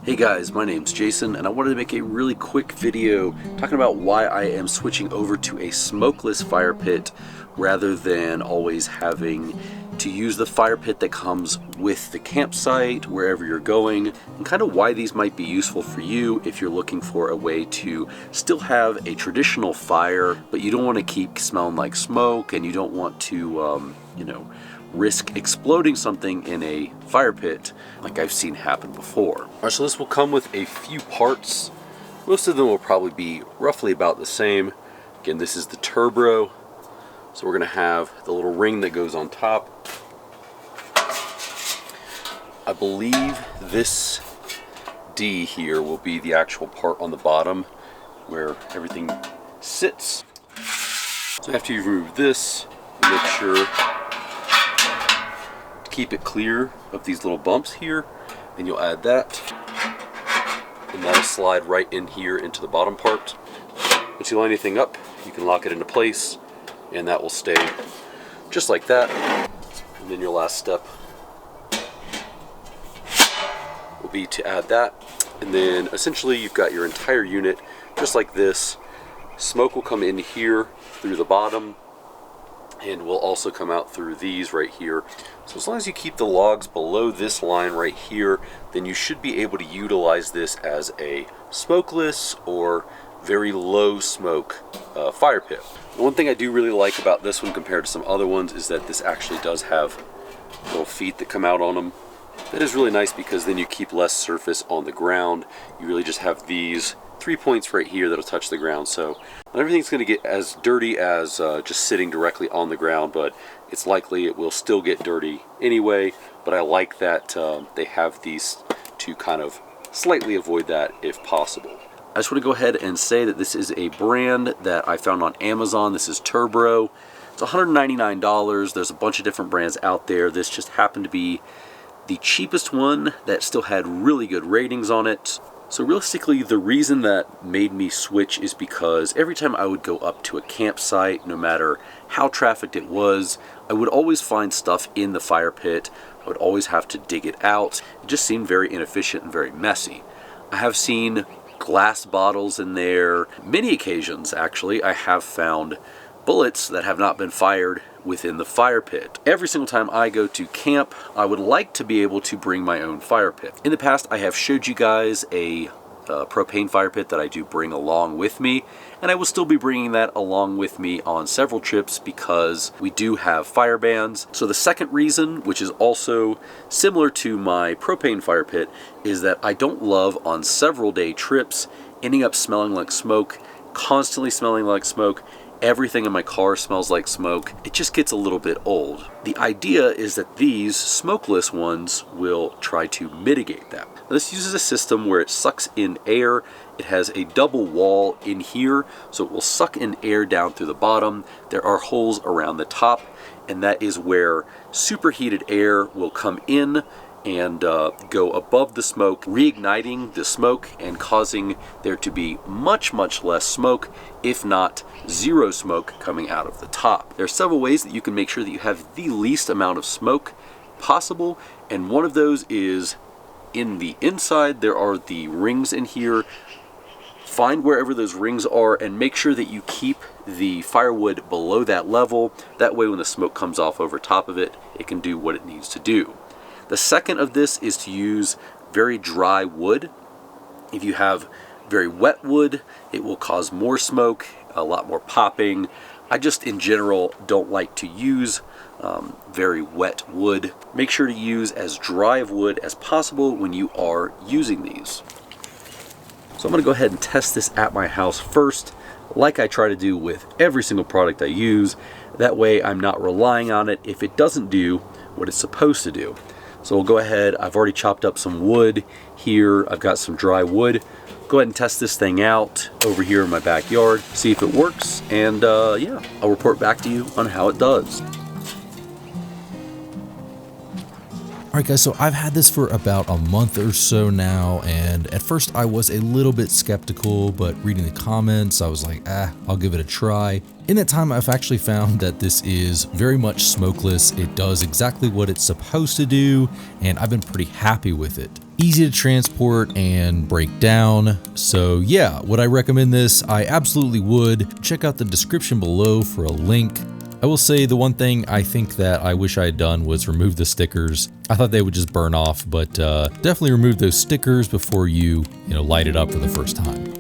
Hey guys, my name's Jason and I wanted to make a really quick video talking about why I am switching over to a smokeless fire pit rather than always having to use the fire pit that comes with the campsite wherever you're going, and kind of why these might be useful for you if you're looking for a way to still have a traditional fire, but you don't want to keep smelling like smoke and you don't want to, risk exploding something in a fire pit like I've seen happen before. Alright, so this will come with a few parts. Most of them will probably be roughly about the same. Again, this is the Turbo. So we're going to have the little ring that goes on top. I believe this D here will be the actual part on the bottom where everything sits. So after you remove this, make sure keep it clear of these little bumps here, and you'll add that, and that'll slide right in here into the bottom part. Once you line anything up, you can lock it into place, and that will stay just like that. And then your last step will be to add that, and then essentially you've got your entire unit just like this. Smoke will come in here through the bottom and will also come out through these right here. So as long as you keep the logs below this line right here, then you should be able to utilize this as a smokeless or very low smoke fire pit. The one thing I do really like about this one compared to some other ones is that this actually does have little feet that come out on them. That is really nice because then you keep less surface on the ground. You really just have these 3 points right here that'll touch the ground, so not everything's going to get as dirty as just sitting directly on the ground, but it's likely it will still get dirty anyway. But I like that they have these to kind of slightly avoid that if possible. I just want to go ahead and say that this is a brand that I found on Amazon. This is Turbo. It's $199. There's a bunch of different brands out there. This just happened to be the cheapest one that still had really good ratings on it. So realistically, the reason that made me switch is because every time I would go up to a campsite, no matter how trafficked it was, I would always find stuff in the fire pit. I would always have to dig it out. It just seemed very inefficient and very messy. I have seen glass bottles in there. Many occasions, actually, I have found bullets that have not been fired within the fire pit. Every single time I go to camp, I would like to be able to bring my own fire pit. In the past, I have showed you guys a propane fire pit that I do bring along with me, and I will still be bringing that along with me on several trips because we do have fire bans. So the second reason, which is also similar to my propane fire pit, is that I don't love on several day trips ending up smelling like smoke, constantly smelling like smoke. Everything in my car smells like smoke. It just gets a little bit old. The idea is that these smokeless ones will try to mitigate that. Now, this uses a system where it sucks in air. It has a double wall in here, so it will suck in air down through the bottom. There are holes around the top, and that is where superheated air will come in and go above the smoke, reigniting the smoke and causing there to be much less smoke, if not zero smoke, coming out of the top. There are several ways that you can make sure that you have the least amount of smoke possible, and one of those is in the inside. There are the rings in here. Find wherever those rings are and make sure that you keep the firewood below that level. That way when the smoke comes off over top of it, it can do what it needs to do. The second of this is to use very dry wood. If you have very wet wood, it will cause more smoke, a lot more popping. I just in general don't like to use very wet wood. Make sure to use as dry of wood as possible when you are using these. So I'm going to go ahead and test this at my house first, like I try to do with every single product I use. That way I'm not relying on it if it doesn't do what it's supposed to do. So we'll go ahead. I've already chopped up some wood here. I've got some dry wood. Go ahead and test this thing out over here in my backyard, see if it works, and yeah, I'll report back to you on how it does. Alright guys, so I've had this for about a month or so now, and at first I was a little bit skeptical, but reading the comments, I was like, I'll give it a try. In that time, I've actually found that this is very much smokeless. It does exactly what it's supposed to do, and I've been pretty happy with it. Easy to transport and break down. So yeah, would I recommend this? I absolutely would. Check out the description below for a link. I will say the one thing I think that I wish I had done was remove the stickers. I thought they would just burn off, but definitely remove those stickers before you light it up for the first time.